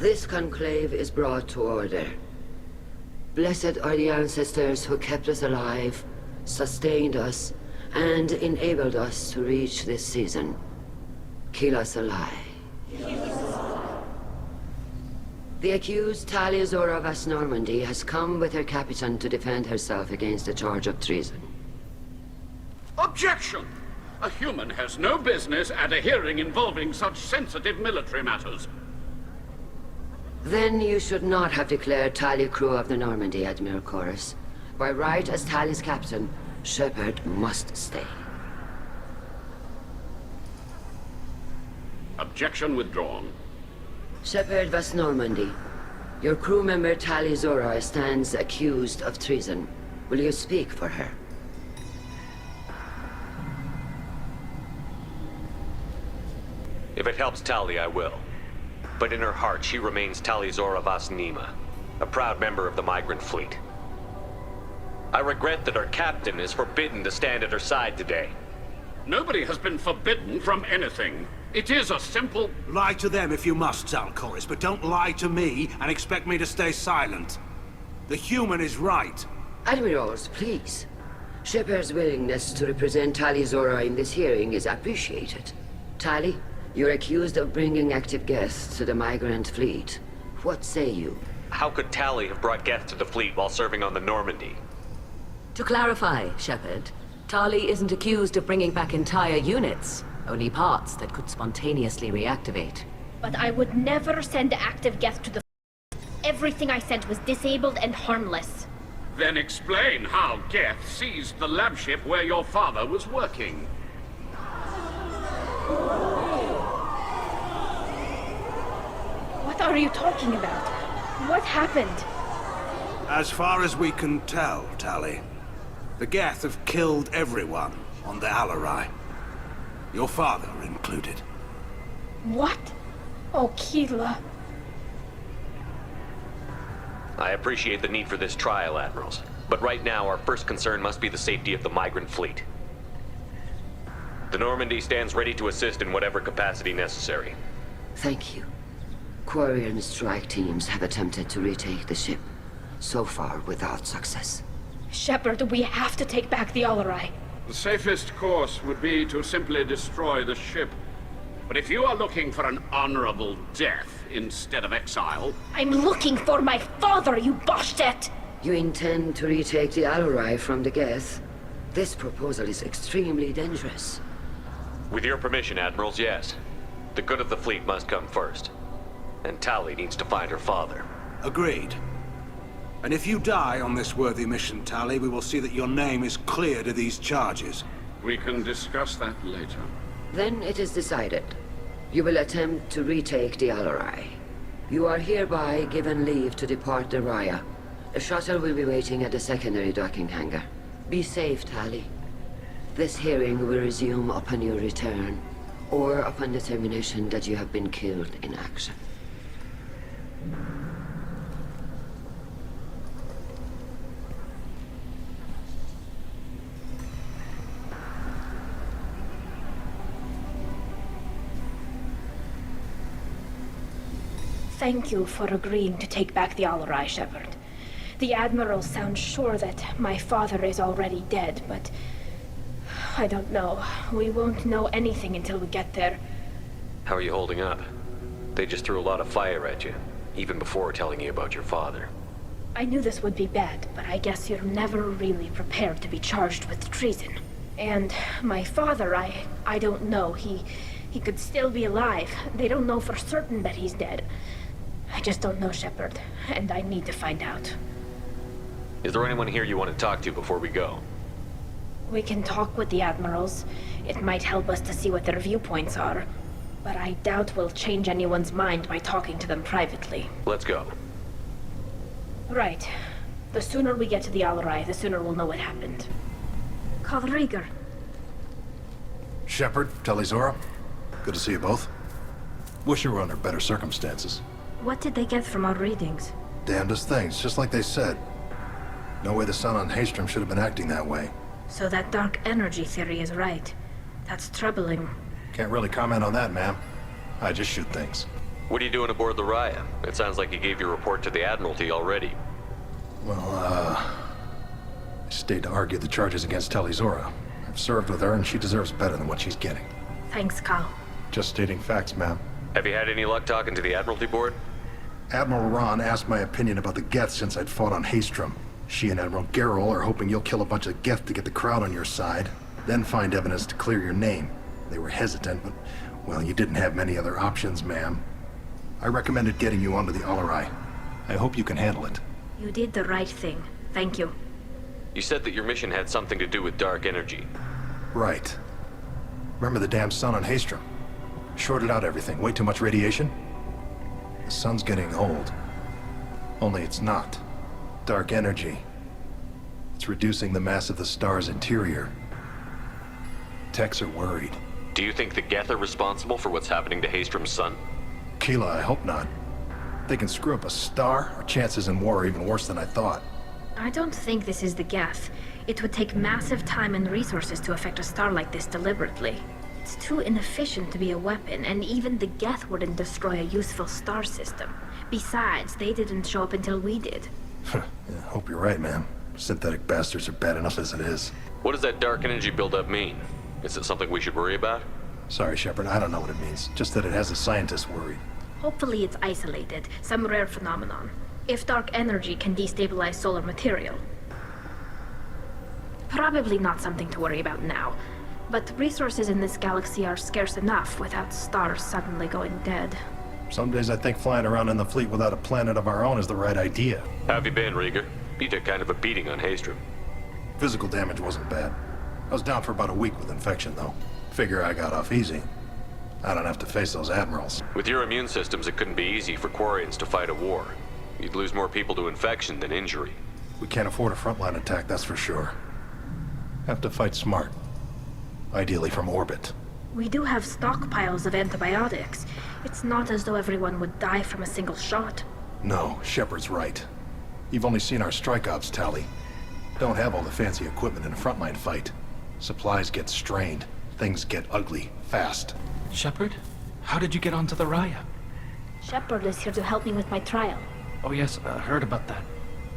This conclave is brought to order. Blessed are the ancestors who kept us alive, sustained us, and enabled us to reach this season. Keep us alive. The accused Taliazora of West Normandy has come with her captain to defend herself against the charge of treason. Objection! A human has no business at a hearing involving such sensitive military matters. Then you should not have declared Tali crew of the Normandy, Admiral Chorus. By right as Tali's captain, Shepard must stay. Objection withdrawn. Shepard West Normandy, your crew member Tali Zora stands accused of treason. Will you speak for her? If it helps Tali, I will. But in her heart, she remains Tali Zora Vas Nima, a proud member of the migrant fleet. I regret that our captain is forbidden to stand at her side today. Nobody has been forbidden from anything. It is a simple... Lie to them if you must, Zalcoris, but don't lie to me and expect me to stay silent. The human is right. Admirals, please. Shepard's willingness to represent Tali Zora in this hearing is appreciated. Tali, you're accused of bringing active guests to the migrant fleet. What say you? How could Tali have brought guests to the fleet while serving on the Normandy? To clarify, Shepard, Tali isn't accused of bringing back entire units, only parts that could spontaneously reactivate. But I would never send active guests to the Everything I sent was disabled and harmless. Then explain how Geth seized the lab ship where your father was working. What are you talking about? What happened? As far as we can tell, Tali, the Geth have killed everyone on the Alarai. Your father included. What? Oh, Keela. I appreciate the need for this trial, Admirals. But right now, our first concern must be the safety of the migrant fleet. The Normandy stands ready to assist in whatever capacity necessary. Thank you. Quarian strike teams have attempted to retake the ship, so far without success. Shepard, we have to take back the Alarai. The safest course would be to simply destroy the ship. But if you are looking for an honorable death instead of exile... I'm looking for my father, you bastet! You intend to retake the Alarai from the Geth? This proposal is extremely dangerous. With your permission, Admirals, yes. The good of the fleet must come first. And Tali needs to find her father. Agreed. And if you die on this worthy mission, Tali, we will see that your name is cleared of these charges. We can discuss that later. Then it is decided. You will attempt to retake the Alarai. You are hereby given leave to depart the Raya. A shuttle will be waiting at the secondary docking hangar. Be safe, Tali. This hearing will resume upon your return, or upon determination that you have been killed in action. Thank you for agreeing to take back the Alarai, Shepard. The Admiral sounds sure that my father is already dead, but... I don't know. We won't know anything until we get there. How are you holding up? They just threw a lot of fire at you, even before telling you about your father. I knew this would be bad, but I guess you're never really prepared to be charged with treason. And my father, I don't know. He could still be alive. They don't know for certain that he's dead. I just don't know, Shepard, and I need to find out. Is there anyone here you want to talk to before we go? We can talk with the Admirals. It might help us to see what their viewpoints are. But I doubt we'll change anyone's mind by talking to them privately. Let's go. Right. The sooner we get to the Alarai, the sooner we'll know what happened. Kavriger. Shepard, Talizora, good to see you both. Wish you were under better circumstances. What did they get from our readings? Damnedest things, just like they said. No way the sun on Haystrom should have been acting that way. So that dark energy theory is right. That's troubling. Can't really comment on that, ma'am. I just shoot things. What are you doing aboard the Raya? It sounds like you gave your report to the Admiralty already. Well, I stayed to argue the charges against Talizora. I've served with her, and she deserves better than what she's getting. Thanks, Cal. Just stating facts, ma'am. Have you had any luck talking to the Admiralty board? Admiral Ron asked my opinion about the Geth since I'd fought on Haestrom. She and Admiral Gerrel are hoping you'll kill a bunch of Geth to get the crowd on your side, then find evidence to clear your name. They were hesitant, but, well, you didn't have many other options, ma'am. I recommended getting you onto the Alarai. I hope you can handle it. You did the right thing. Thank you. You said that your mission had something to do with dark energy. Right. Remember the damn sun on Haestrom? Shorted out everything. Way too much radiation? The sun's getting old. Only it's not. Dark energy. It's reducing the mass of the star's interior. Techs are worried. Do you think the Geth are responsible for what's happening to Haestrom's sun? Keela, I hope not. If they can screw up a star, our chances in war are even worse than I thought. I don't think this is the Geth. It would take massive time and resources to affect a star like this deliberately. It's too inefficient to be a weapon, and even the Geth wouldn't destroy a useful star system. Besides, they didn't show up until we did. Yeah, hope you're right, ma'am. Synthetic bastards are bad enough as it is. What does that dark energy buildup mean? Is it something we should worry about? Sorry, Shepard, I don't know what it means. Just that it has the scientists worried. Hopefully it's isolated, some rare phenomenon. If dark energy can destabilize solar material. Probably not something to worry about now. But resources in this galaxy are scarce enough without stars suddenly going dead. Some days I think flying around in the fleet without a planet of our own is the right idea. How have you been, Rieger? You took kind of a beating on Haestrom. Physical damage wasn't bad. I was down for about a week with infection, though. Figure I got off easy. I don't have to face those admirals. With your immune systems, it couldn't be easy for Quarians to fight a war. You'd lose more people to infection than injury. We can't afford a frontline attack, that's for sure. Have to fight smart. Ideally from orbit. We do have stockpiles of antibiotics. It's not as though everyone would die from a single shot. No, Shepard's right. You've only seen our strike ops tally. Don't have all the fancy equipment in a frontline fight. Supplies get strained. Things get ugly, fast. Shepard? How did you get onto the Raya? Shepard is here to help me with my trial. Oh yes, I heard about that.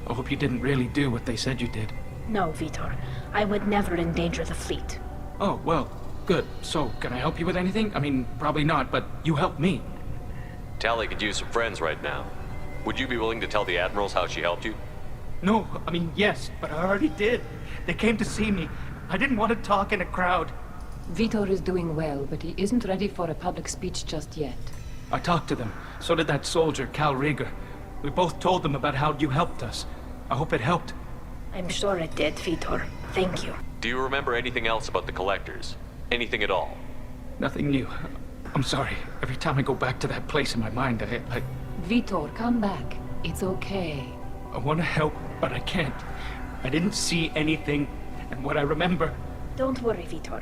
I hope you didn't really do what they said you did. No, Vitor. I would never endanger the fleet. Oh, well, good. So, can I help you with anything? I mean, probably not, but you helped me. Tali could use some friends right now. Would you be willing to tell the admirals how she helped you? No, I mean, yes, but I already did. They came to see me. I didn't want to talk in a crowd. Vitor is doing well, but he isn't ready for a public speech just yet. I talked to them. So did that soldier, Cal Rieger. We both told them about how you helped us. I hope it helped. I'm sure it did, Vitor. Thank you. Do you remember anything else about the Collectors? Anything at all? Nothing new. I'm sorry. Every time I go back to that place in my mind, I Vitor, come back. It's okay. want to help, but I can't. I didn't see anything, and what I remember... Don't worry, Vitor.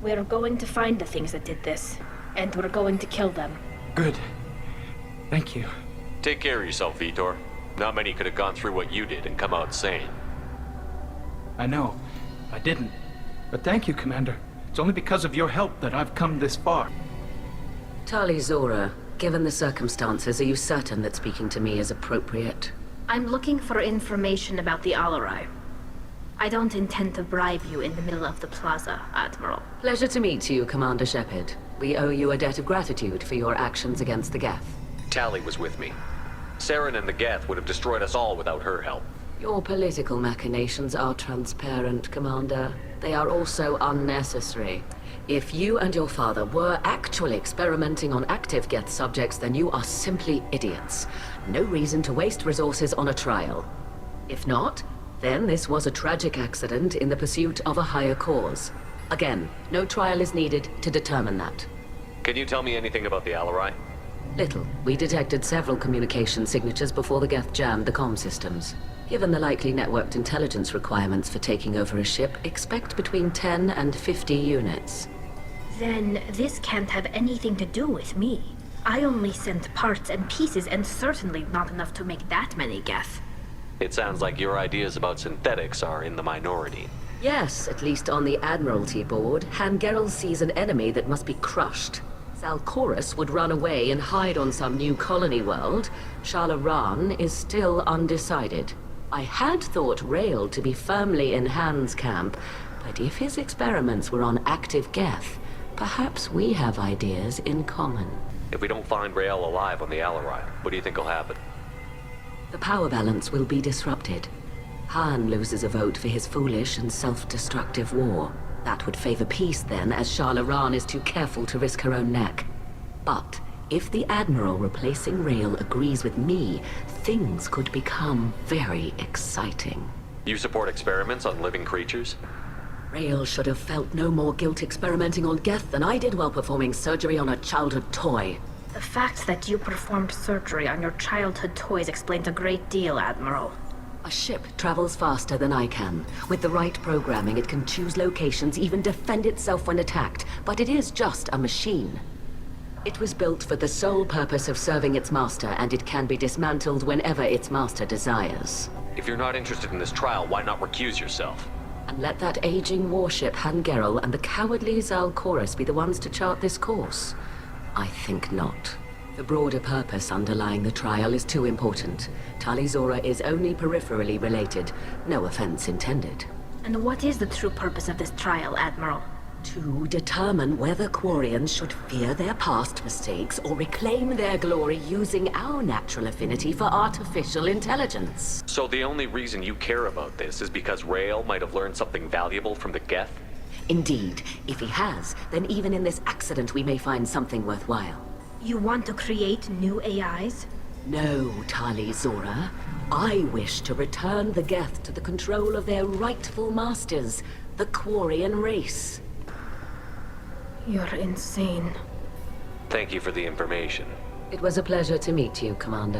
We're going to find the things that did this, and we're going to kill them. Good. Thank you. Take care of yourself, Vitor. Not many could have gone through what you did and come out sane. I know. I didn't. But thank you, Commander. It's only because of your help that I've come this far. Talizora, given the circumstances, are you certain that speaking to me is appropriate? I'm looking for information about the Alarai. I don't intend to bribe you in the middle of the plaza, Admiral. Pleasure to meet you, Commander Shepard. We owe you a debt of gratitude for your actions against the Geth. Tali was with me. Saren and the Geth would have destroyed us all without her help. Your political machinations are transparent, Commander. They are also unnecessary. If you and your father were actually experimenting on active Geth subjects, then you are simply idiots. No reason to waste resources on a trial. If not, then this was a tragic accident in the pursuit of a higher cause. Again, no trial is needed to determine that. Can you tell me anything about the Alarai? Little. We detected several communication signatures before the Geth jammed the comm systems. Given the likely networked intelligence requirements for taking over a ship, expect between 10 and 50 units. Then this can't have anything to do with me. I only sent parts and pieces, and certainly not enough to make that many Geth. It sounds like your ideas about synthetics are in the minority. Yes, at least on the Admiralty board, Han Gerrel sees an enemy that must be crushed. Zalcorus would run away and hide on some new colony world. Shalaran is still undecided. I had thought Rael to be firmly in Han's camp, but if his experiments were on active Geth, perhaps we have ideas in common. If we don't find Rael alive on the Alarai, what do you think will happen? The power balance will be disrupted. Han loses a vote for his foolish and self-destructive war. That would favor peace then, as Shalaran is too careful to risk her own neck. But if the Admiral replacing Rael agrees with me, things could become very exciting. You support experiments on living creatures? Rael should have felt no more guilt experimenting on Geth than I did while performing surgery on a childhood toy. The fact that you performed surgery on your childhood toys explains a great deal, Admiral. A ship travels faster than I can. With the right programming, it can choose locations, even defend itself when attacked. But it is just a machine. It was built for the sole purpose of serving its master, and it can be dismantled whenever its master desires. If you're not interested in this trial, why not recuse yourself? And let that aging warship Han Gerrel and the cowardly Zalcorus be the ones to chart this course? I think not. The broader purpose underlying the trial is too important. Tali-Zora is only peripherally related. No offense intended. And what is the true purpose of this trial, Admiral? To determine whether Quarians should fear their past mistakes or reclaim their glory using our natural affinity for artificial intelligence. So the only reason you care about this is because Rael might have learned something valuable from the Geth? Indeed. If he has, then even in this accident we may find something worthwhile. You want to create new AIs? No, Tali-Zora. I wish to return the Geth to the control of their rightful masters, the Quarian race. You're insane. Thank you for the information. It was a pleasure to meet you, Commander.